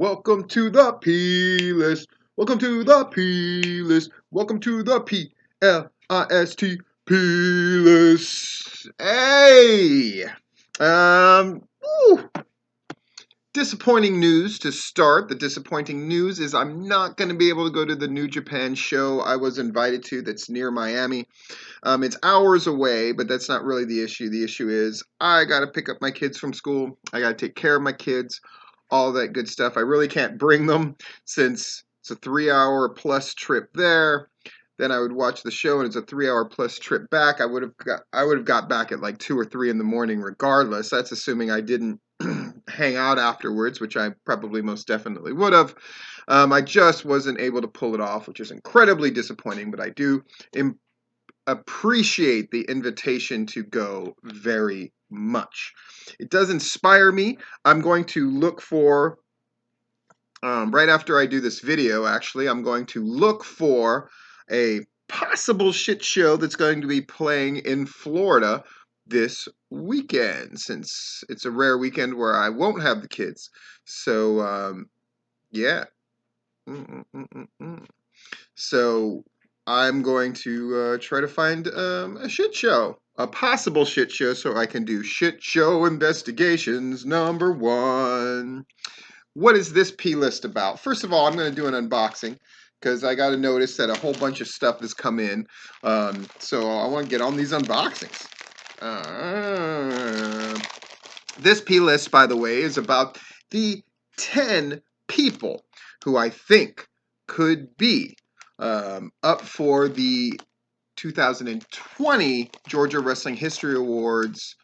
Welcome to the P list. Welcome to the P list. Welcome to the PLIST P list. Hey, woo. Disappointing news to start. The disappointing news is I'm not going to be able to go to the New Japan show I was invited to that's near Miami. It's hours away, but that's not really the issue. The issue is I got to pick up my kids from school. I got to take care of my kids, all that good stuff. I really can't bring them since it's a 3 hour plus trip there. Then I would watch the show, and it's a 3 hour plus trip back. I would have got back at like 2 or 3 in the morning, regardless. That's assuming I didn't hang out afterwards, which I probably most definitely would have. I just wasn't able to pull it off, which is incredibly disappointing. But I do appreciate the invitation to go very much. It does inspire me. I'm going to look for, right after I do this video, actually, I'm going to look for a possible shit show that's going to be playing in Florida this weekend, since it's a rare weekend where I won't have the kids. So, yeah. So I'm going to try to find a shit show, a possible shit show, so I can do shit show investigations #1. What is this P list about? First of all, I'm going to do an unboxing because I got to notice that a whole bunch of stuff has come in. So I want to get on these unboxings. This P list, by the way, is about the 10 people who I think could be up for the 2020 Georgia Wrestling History Awards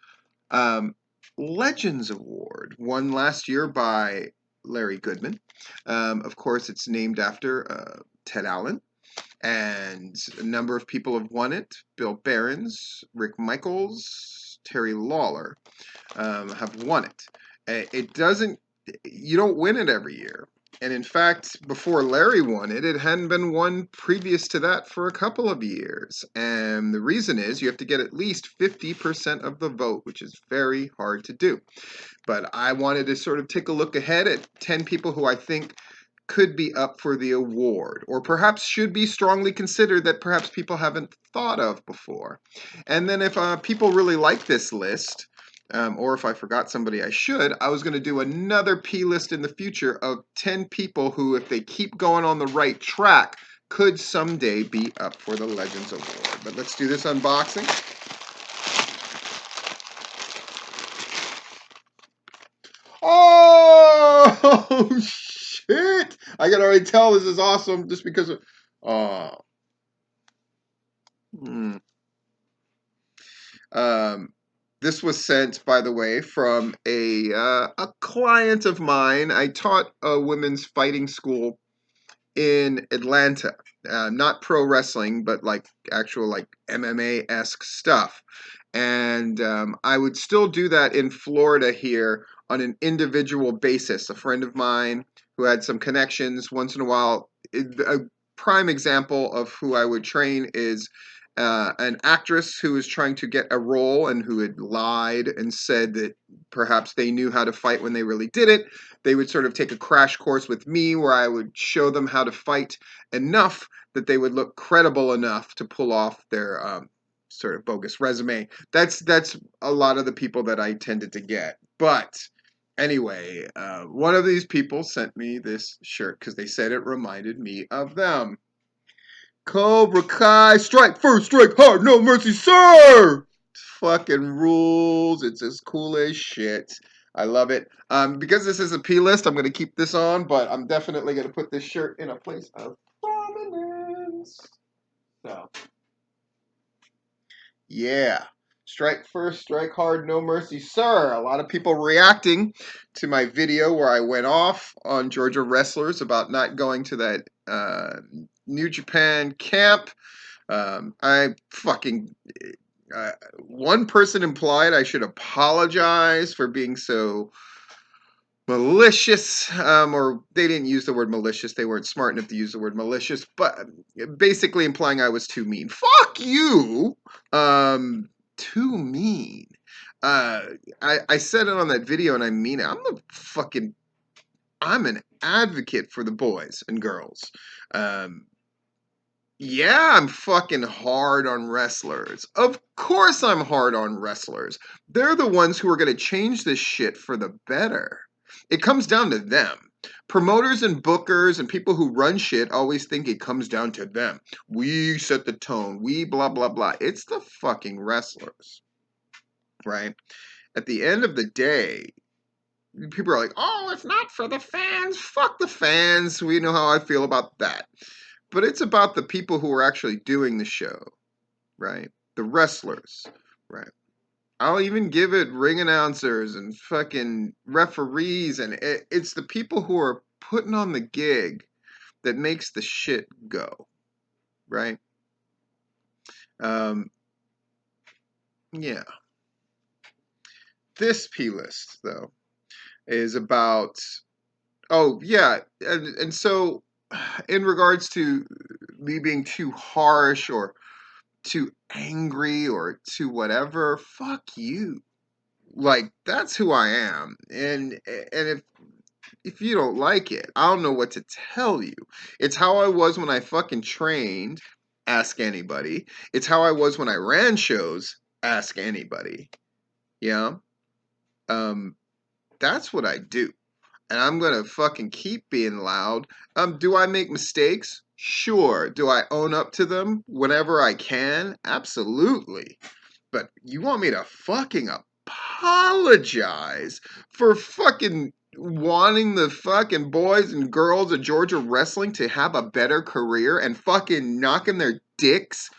Legends Award, won last year by Larry Goodman. Of course, it's named after Ted Allen, and a number of people have won it. Bill Behrens, Rick Michaels, Terry Lawler have won it. You don't win it every year. And in fact, before Larry won it, it hadn't been won previous to that for a couple of years. And the reason is you have to get at least 50% of the vote, which is very hard to do. But I wanted to sort of take a look ahead at 10 people who I think could be up for the award, or perhaps should be strongly considered that perhaps people haven't thought of before. And then if people really like this list, or if I forgot somebody I should, I was going to do another P list in the future of 10 people who, if they keep going on the right track, could someday be up for the Legends Award. But let's do this unboxing. Oh, shit! I can already tell this is awesome just because of... Oh. This was sent, by the way, from a client of mine. I taught a women's fighting school in Atlanta. Not pro wrestling, but like actual like MMA-esque stuff. And I would still do that in Florida here on an individual basis. A friend of mine who had some connections once in a while. A prime example of who I would train is an actress who was trying to get a role and who had lied and said that perhaps they knew how to fight when they really didn't. They would sort of take a crash course with me where I would show them how to fight enough that they would look credible enough to pull off their sort of bogus resume. That's a lot of the people that I tended to get. But anyway, one of these people sent me this shirt because they said it reminded me of them. Cobra Kai, strike first, strike hard, no mercy, sir! Fucking rules. It's as cool as shit. I love it. Because this is a P list, I'm going to keep this on, but I'm definitely going to put this shirt in a place of prominence. So, yeah. Strike first, strike hard, no mercy, sir. A lot of people reacting to my video where I went off on Georgia wrestlers about not going to that New Japan camp. I fucking... one person implied I should apologize for being so malicious, or they didn't use the word malicious. They weren't smart enough to use the word malicious, but basically implying I was too mean. Fuck you! Too mean. I said it on that video, and I mean it. I'm an advocate for the boys and girls. Um, yeah, I'm fucking hard on wrestlers. Of course I'm hard on wrestlers. They're the ones who are going to change this shit for the better. It comes down to them. Promoters and bookers and people who run shit always think it comes down to them. We set the tone. We blah, blah, blah. It's the fucking wrestlers, right? At the end of the day, people are like, oh, it's not for the fans. Fuck the fans. We know how I feel about that. But it's about the people who are actually doing the show, right? The wrestlers, right? I'll even give it ring announcers and fucking referees, and it's the people who are putting on the gig that makes the shit go, right? Um, yeah. This P list, though, is about, oh, yeah. And so, in regards to me being too harsh or too angry or too whatever, fuck you. Like, that's who I am. And if you don't like it, I don't know what to tell you. It's how I was when I fucking trained. Ask anybody. It's how I was when I ran shows. Ask anybody. Yeah. Um, that's what I do. And I'm gonna fucking keep being loud. Do I make mistakes? Sure. Do I own up to them whenever I can? Absolutely. But you want me to fucking apologize for fucking wanting the fucking boys and girls of Georgia wrestling to have a better career and fucking knocking their dicks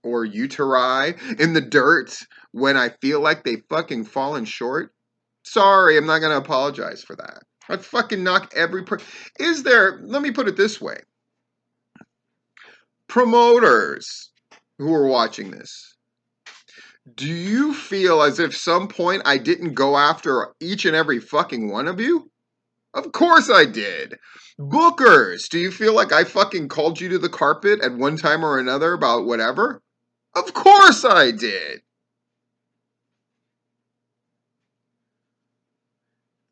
or uteri in the dirt when I feel like they fucking fallen short? Sorry, I'm not gonna apologize for that. I'd fucking knock every Is there, let me put it this way. Promoters who are watching this, do you feel as if some point I didn't go after each and every fucking one of you? Of course I did. Bookers, do you feel like I fucking called you to the carpet at one time or another about whatever? Of course I did.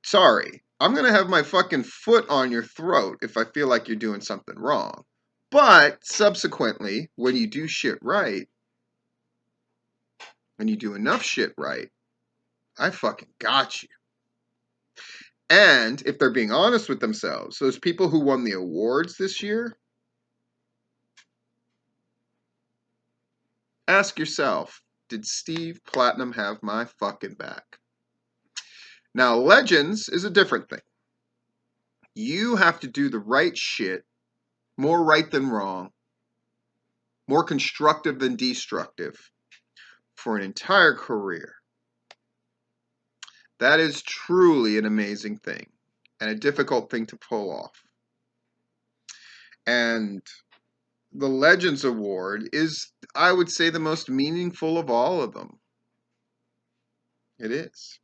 Sorry, I'm gonna have my fucking foot on your throat if I feel like you're doing something wrong. But subsequently, when you do shit right, when you do enough shit right, I fucking got you. And if they're being honest with themselves, those people who won the awards this year, ask yourself, did Steve Platinum have my fucking back? Now, Legends is a different thing. You have to do the right shit, more right than wrong, more constructive than destructive, for an entire career. That is truly an amazing thing and a difficult thing to pull off. And the Legends Award is, I would say, the most meaningful of all of them. It is.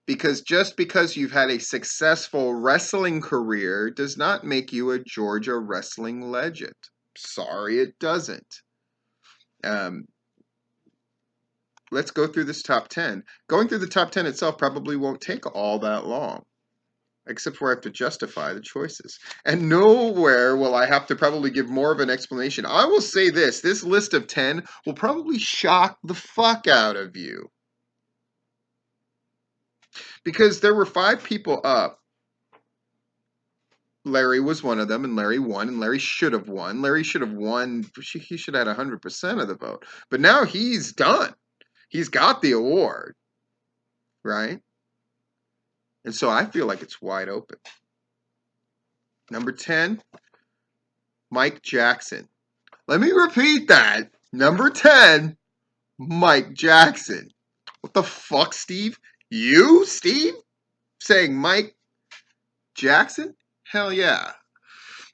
Because just because you've had a successful wrestling career does not make you a Georgia wrestling legend. Sorry, it doesn't. Let's go through this top 10. Going through the top 10 itself probably won't take all that long, except for I have to justify the choices. And nowhere will I have to probably give more of an explanation. I will say this list of 10 will probably shock the fuck out of you. Because there were 5 people up. Larry was one of them, and Larry won, and Larry should have won. Larry should have won. He should have had 100% of the vote. But now he's done. He's got the award, right? And so I feel like it's wide open. Number 10, Mike Jackson. Let me repeat that. Number 10, Mike Jackson. What the fuck, Steve? You, Steve? Saying Mike Jackson? Hell yeah.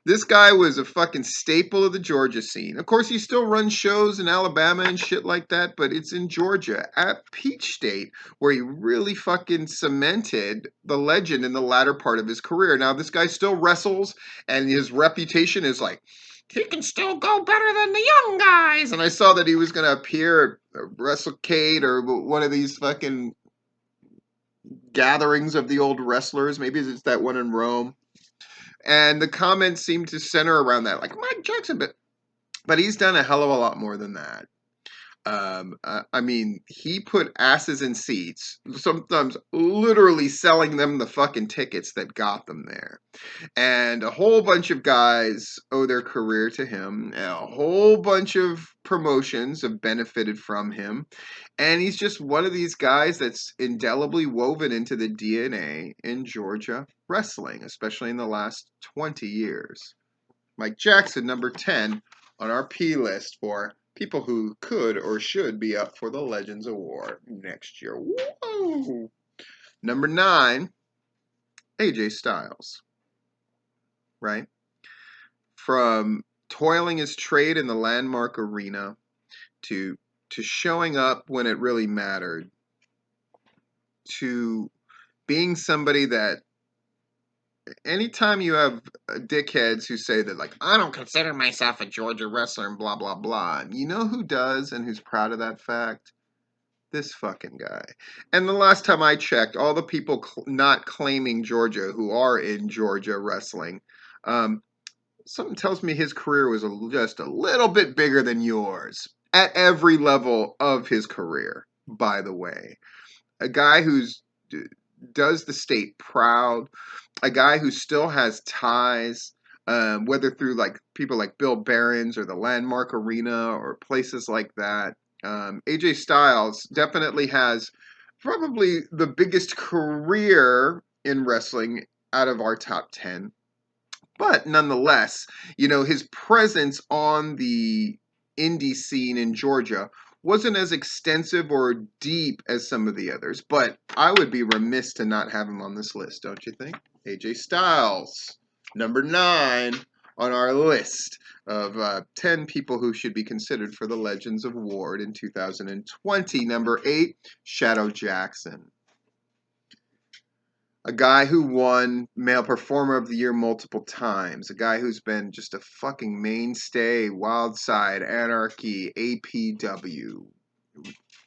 This guy was a fucking staple of the Georgia scene. Of course, he still runs shows in Alabama and shit like that, but it's in Georgia, at Peach State, where he really fucking cemented the legend in the latter part of his career. Now, this guy still wrestles, and his reputation is like, he can still go better than the young guys. And I saw that he was going to appear at WrestleCade or one of these fucking gatherings of the old wrestlers. Maybe it's that one in Rome. And the comments seem to center around that, like Mike Jackson, but he's done a hell of a lot more than that. I mean, he put asses in seats, sometimes literally selling them the fucking tickets that got them there. And a whole bunch of guys owe their career to him. A whole bunch of promotions have benefited from him. And he's just one of these guys that's indelibly woven into the DNA in Georgia wrestling, especially in the last 20 years. Mike Jackson, number 10 on our P list for people who could or should be up for the Legends Award next year. Whoa! Number 9, AJ Styles, right? From toiling his trade in the landmark arena to showing up when it really mattered, to being somebody that anytime you have dickheads who say that, like, I don't consider myself a Georgia wrestler and blah, blah, blah. You know who does and who's proud of that fact? This fucking guy. And the last time I checked, all the people not claiming Georgia who are in Georgia wrestling, something tells me his career was just a little bit bigger than yours at every level of his career, by the way. A guy who's does the state proud, a guy who still has ties, whether through like people like Bill Barron's or the Landmark Arena or places like that. AJ Styles definitely has probably the biggest career in wrestling out of our top 10. But nonetheless, his presence on the indie scene in Georgia wasn't as extensive or deep as some of the others, but I would be remiss to not have him on this list, don't you think? AJ Styles, number 9 on our list of 10 people who should be considered for the Legends Award in 2020. Number 8, Shadow Jackson. A guy who won Male Performer of the Year multiple times. A guy who's been just a fucking mainstay, Wildside, Anarchy, APW.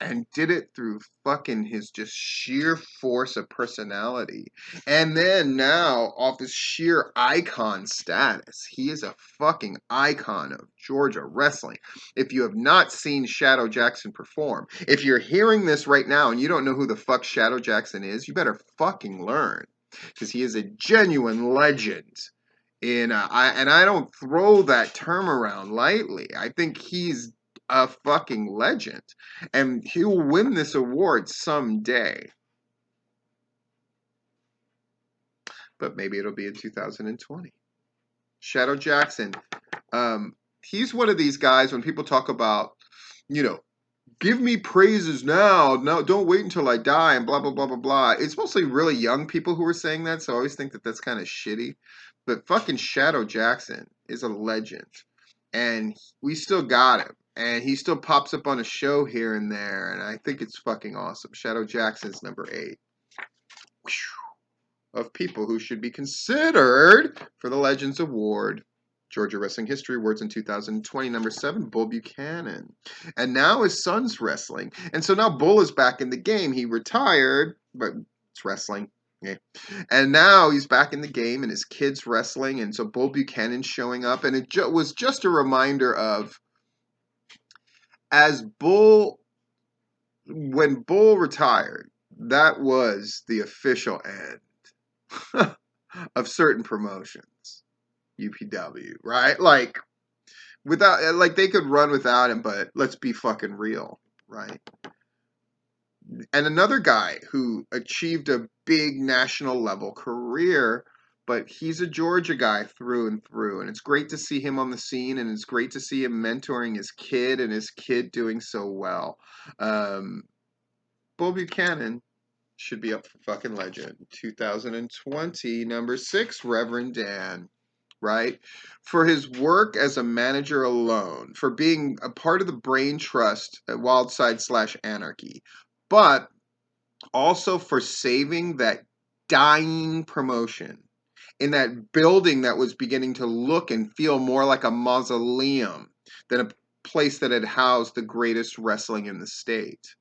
And did it through fucking his just sheer force of personality. And then now, off his sheer icon status, he is a fucking icon of Georgia wrestling. If you have not seen Shadow Jackson perform, if you're hearing this right now and you don't know who the fuck Shadow Jackson is, you better fucking learn. Because he is a genuine legend. And I don't throw that term around lightly. I think he's a fucking legend. And he'll win this award someday. But maybe it'll be in 2020. Shadow Jackson. He's one of these guys when people talk about, give me praises now. No, don't wait until I die and blah, blah, blah, blah, blah. It's mostly really young people who are saying that, so I always think that that's kind of shitty. But fucking Shadow Jackson is a legend. And we still got him. And he still pops up on a show here and there. And I think it's fucking awesome. Shadow Jackson's number 8. Of people who should be considered for the Legends Award. Georgia Wrestling History Awards in 2020. Number 7, Bull Buchanan. And now his son's wrestling. And so now Bull is back in the game. He retired, but it's wrestling. Yeah. And now he's back in the game and his kid's wrestling. And so Bull Buchanan's showing up. And it was just a reminder of when Bull retired, that was the official end of certain promotions. UPW, right? Like they could run without him, but let's be fucking real, right? And another guy who achieved a big national level career, but he's a Georgia guy through and through. And it's great to see him on the scene, and it's great to see him mentoring his kid and his kid doing so well. Bull Buchanan should be up for fucking legend. 2020, number 6, Reverend Dan. Right? For his work as a manager alone, for being a part of the brain trust at Wildside/Anarchy, but also for saving that dying promotion in that building that was beginning to look and feel more like a mausoleum than a place that had housed the greatest wrestling in the state.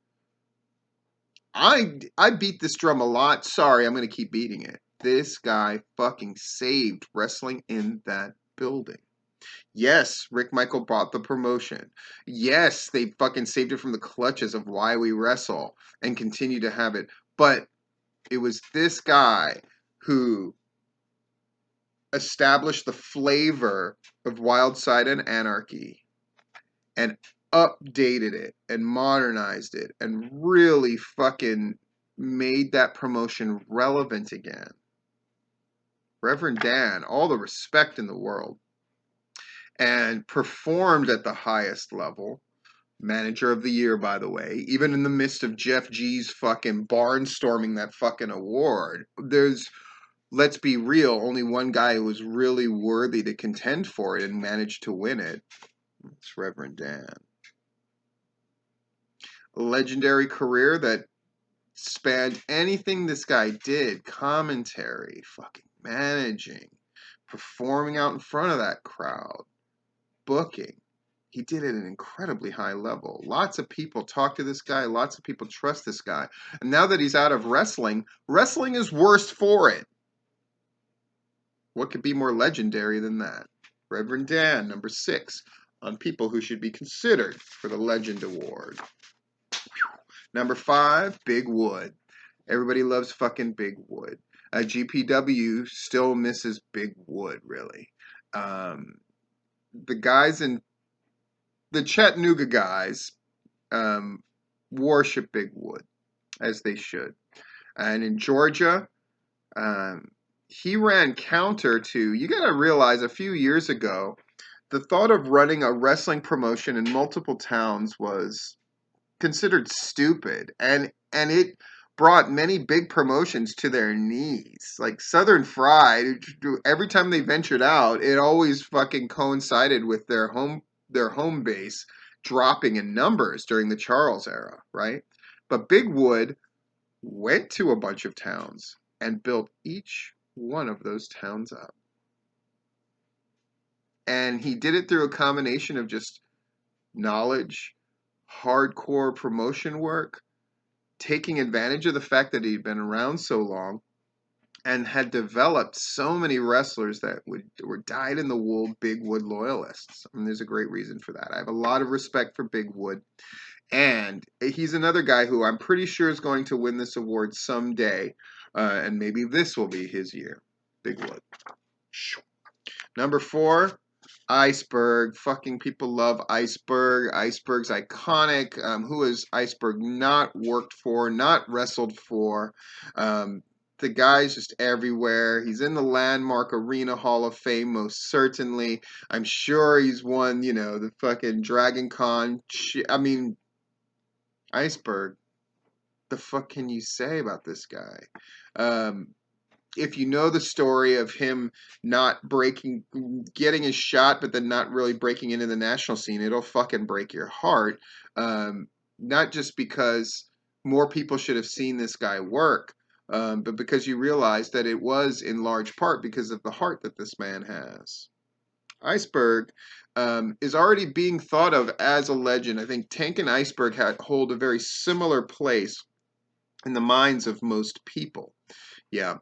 I beat this drum a lot. Sorry, I'm going to keep beating it. this guy fucking saved wrestling in that building. Yes, Rick Michael bought the promotion. Yes, they fucking saved it from the clutches of Why We Wrestle and continue to have it. But it was this guy who established the flavor of Wild Side and Anarchy and updated it and modernized it and really fucking made that promotion relevant again. Reverend Dan, all the respect in the world, and performed at the highest level. Manager of the year, by the way, even in the midst of Jeff G's fucking barnstorming that fucking award. Let's be real, only one guy who was really worthy to contend for it and managed to win it. It's Reverend Dan. A legendary career that spanned anything this guy did. Commentary, fucking managing, performing out in front of that crowd, booking. He did it at an incredibly high level. Lots of people talk to this guy. Lots of people trust this guy. And now that he's out of wrestling, wrestling is worse for it. What could be more legendary than that? Reverend Dan, number 6, on people who should be considered for the Legend Award. Number 5, Big Wood. Everybody loves fucking Big Wood. GPW still misses Big Wood, really. The guys in the Chattanooga guys worship Big Wood, as they should. And in Georgia, he ran counter to, you got to realize a few years ago, the thought of running a wrestling promotion in multiple towns was considered stupid. And it brought many big promotions to their knees. Like Southern Fried, every time they ventured out, it always fucking coincided with their home base dropping in numbers during the Charles era, right? But Big Wood went to a bunch of towns and built each one of those towns up. And he did it through a combination of just knowledge, hardcore promotion work, taking advantage of the fact that he'd been around so long and had developed so many wrestlers that were dyed-in-the-wool Big Wood loyalists. I mean, there's a great reason for that. I have a lot of respect for Big Wood. And he's another guy who I'm pretty sure is going to win this award someday. And maybe this will be his year. Big Wood. Number 4, Iceberg. Fucking people love Iceberg. Iceberg's iconic. Who has Iceberg not worked for, not wrestled for? The guy's just everywhere. He's in the Landmark Arena Hall of Fame, most certainly. I'm sure he's won, the fucking Dragon Con. I mean, Iceberg. The fuck can you say about this guy? If you know the story of him getting his shot, but then not really breaking into the national scene, it'll fucking break your heart. Not just because more people should have seen this guy work, but because you realize that it was in large part because of the heart that this man has. Iceberg is already being thought of as a legend. I think Tank and Iceberg hold a very similar place in the minds of most people. Yeah.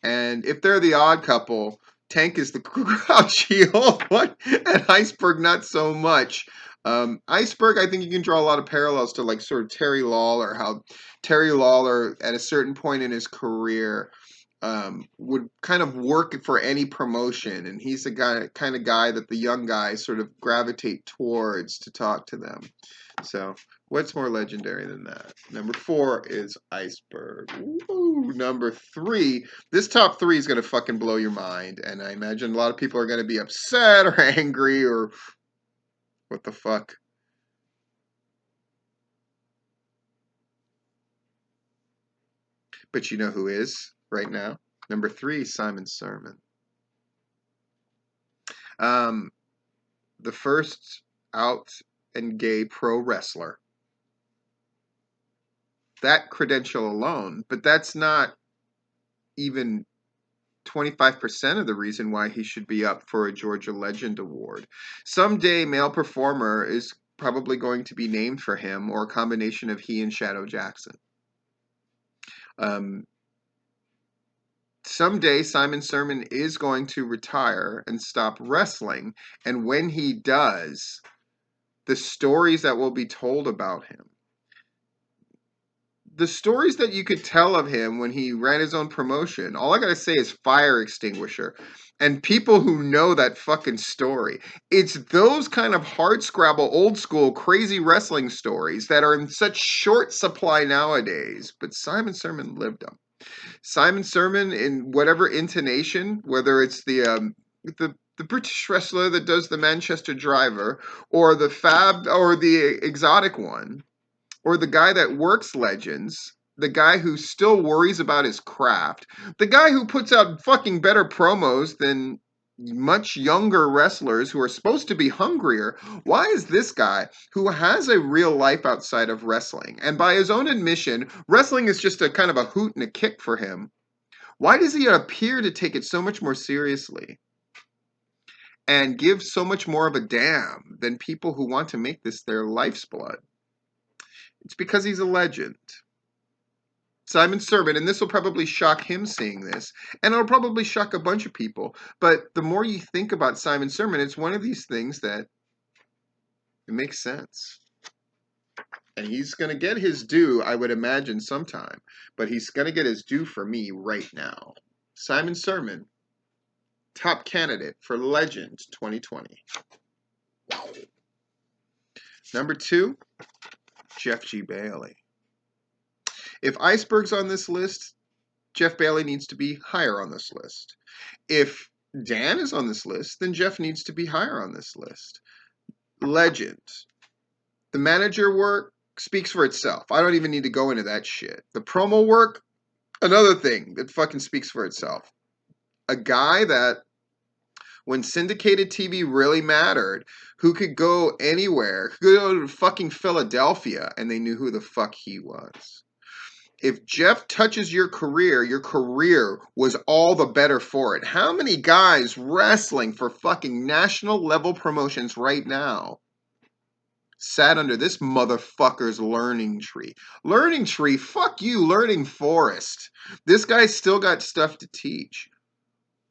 And if they're the odd couple, Tank is the grouchy old one, and Iceberg not so much. Iceberg, I think you can draw a lot of parallels to like sort of Terry Lawler, how Terry Lawler at a certain point in his career would kind of work for any promotion, and he's the kind of guy that the young guys sort of gravitate towards to talk to them. So, what's more legendary than that? Number 4 is Iceberg. Ooh, number 3. This top 3 is going to fucking blow your mind, and I imagine a lot of people are going to be upset or angry or what the fuck. But you know who is right now? Number 3, Simon Sermon. The first out and gay pro wrestler. That credential alone, but that's not even 25% of the reason why he should be up for a Georgia Legend Award. Someday, male performer is probably going to be named for him, or a combination of he and Shadow Jackson. someday Simon Sermon is going to retire and stop wrestling. And when he does, the stories that will be told about him, the stories that you could tell of him when he ran his own promotion, all I gotta say is fire extinguisher. And people who know that fucking story, it's those kind of hard scrabble, old school, crazy wrestling stories that are in such short supply nowadays. But Simon Sermon lived them. Simon Sermon, in whatever intonation, whether it's the British wrestler that does the Manchester Driver, or the Fab, or the exotic one, or the guy that works Legends, the guy who still worries about his craft, the guy who puts out fucking better promos than much younger wrestlers who are supposed to be hungrier. Why is this guy who has a real life outside of wrestling, and by his own admission, wrestling is just a kind of a hoot and a kick for him, why does he appear to take it so much more seriously and give so much more of a damn than people who want to make this their life's blood? It's because he's a legend. Simon Sermon, and this will probably shock him seeing this, and it'll probably shock a bunch of people, but the more you think about Simon Sermon, it's one of these things that it makes sense. And he's going to get his due, I would imagine, sometime, but he's going to get his due for me right now. Simon Sermon, top candidate for Legend 2020. Number 2, Jeff G. Bailey. If Iceberg's on this list, Jeff Bailey needs to be higher on this list. If Dan is on this list, then Jeff needs to be higher on this list. Legend. The manager work speaks for itself. I don't even need to go into that shit. The promo work, another thing that fucking speaks for itself. A guy that, when syndicated TV really mattered, who could go anywhere, could go to fucking Philadelphia, and they knew who the fuck he was. If Jeff touches your career was all the better for it. How many guys wrestling for fucking national level promotions right now sat under this motherfucker's learning tree? Learning tree? Fuck you, learning forest. This guy's still got stuff to teach.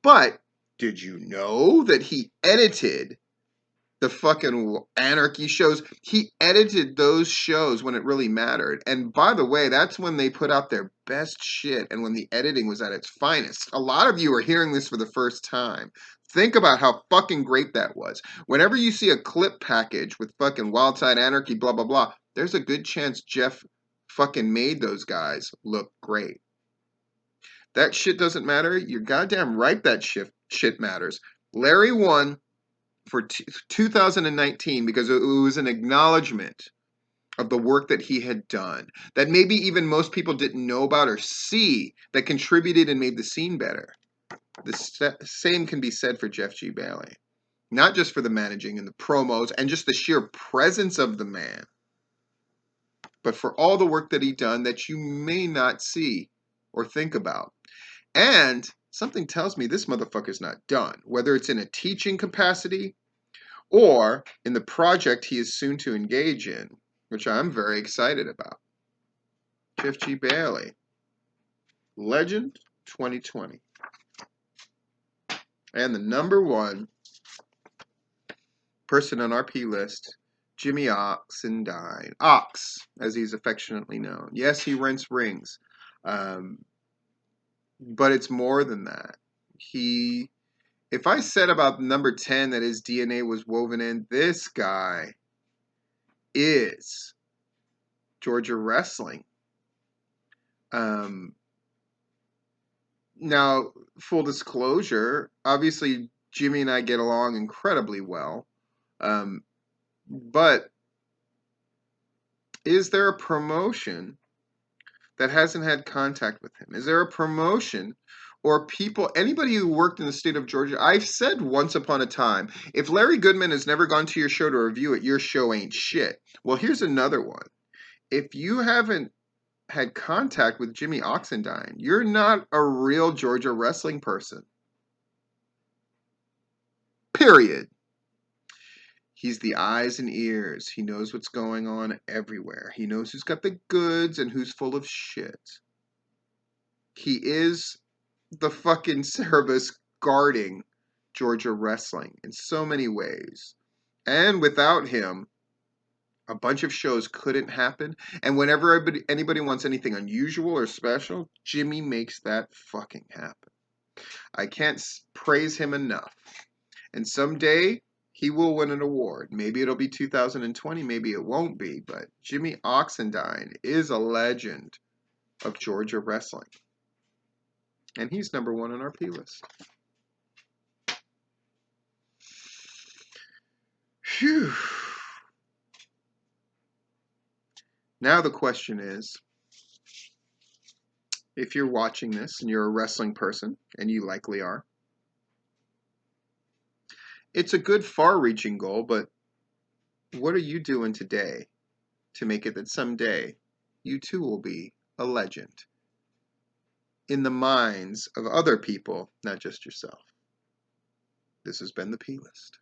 But did you know that he edited the fucking Anarchy shows? He edited those shows when it really mattered. And by the way, that's when they put out their best shit and when the editing was at its finest. A lot of you are hearing this for the first time. Think about how fucking great that was. Whenever you see a clip package with fucking Wildside Anarchy, blah, blah, blah, there's a good chance Jeff fucking made those guys look great. That shit doesn't matter. You're goddamn right that shit matters. Larry won for 2019 because it was an acknowledgement of the work that he had done that maybe even most people didn't know about or see, that contributed and made the scene better. The same can be said for Jeff G. Bailey. Not just for the managing and the promos and just the sheer presence of the man, but for all the work that he done that you may not see or think about. And something tells me this motherfucker's not done, whether it's in a teaching capacity or in the project he is soon to engage in, which I'm very excited about. Jeff G. Bailey, Legend 2020. And the number 1 person on our P list, Jimmy Oxendine. Ox, as he's affectionately known. Yes, he rents rings. But it's more than that. If I said about number 10 that his DNA was woven in, this guy is Georgia wrestling. Now, full disclosure, obviously Jimmy and I get along incredibly well. But is there a promotion that hasn't had contact with him? Is there a promotion or people, anybody who worked in the state of Georgia? I've said once upon a time, if Larry Goodman has never gone to your show to review it, your show ain't shit. Well, here's another one. If you haven't had contact with Jimmy Oxendine, you're not a real Georgia wrestling person. Period. He's the eyes and ears. He knows what's going on everywhere. He knows who's got the goods and who's full of shit. He is the fucking Cerebus guarding Georgia wrestling in so many ways. And without him, a bunch of shows couldn't happen. And whenever anybody wants anything unusual or special, Jimmy makes that fucking happen. I can't praise him enough. And someday he will win an award. Maybe it'll be 2020, maybe it won't be. But Jimmy Oxendine is a legend of Georgia wrestling. And he's number one on our P list. Phew. Now the question is, if you're watching this and you're a wrestling person, and you likely are, it's a good far-reaching goal, but what are you doing today to make it that someday you too will be a legend in the minds of other people, not just yourself? This has been the P List.